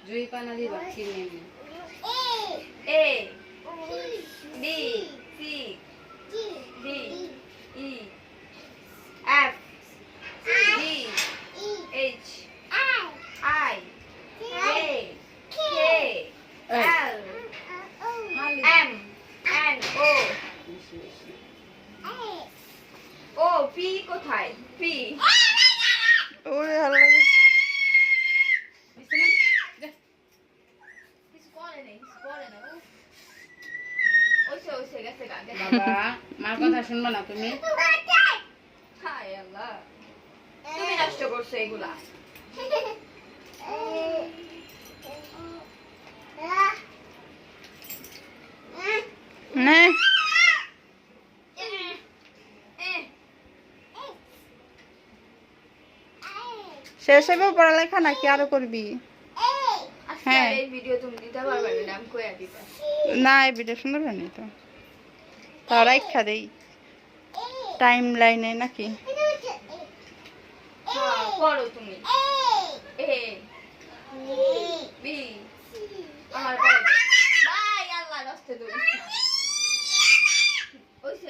জুই পানা দিবা চিনি A B C D E F G H I J K L M N O P কোথায় P ওরে আল্লাহ কিছু করে নেই ওইসে গেছে গা বাবা মার কথা শুনবা না তুমি হায় আল্লাহ তুমি নষ্ট করছো এগুলা না শেষ হবে পড়ালেখা নাকি আরো করবি? হ্যাঁ। এই ভিডিও তুমি দিতে পারবে না আমি কইয়া দিতে না এই ভিডিও সুন্দর হয়নি তো তাও রাইখা দেই টাইম লাইনে নাকি হ্যাঁ পড়ো তুমি এ বি আমার পড়ো বাই আল্লাহ নষ্ট তুমি ওইসে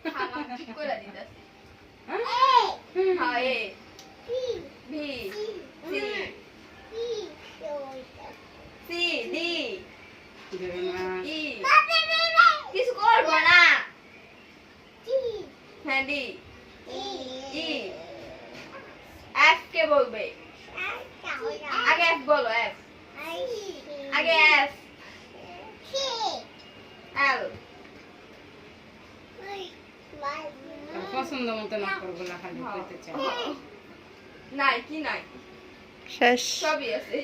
খাওয়া ঠিক করে দিতাছি হ্যাঁ A B C C D দেবে না ই কিছু করবো না হ্যাঁ ডি ই এফ কে বলবে আগে এফ বলো এফ আগে এফ এল তার পছন্দ মতো না করবো না খালি কইতে চাই নাই কি নাই শেষ সবই আছে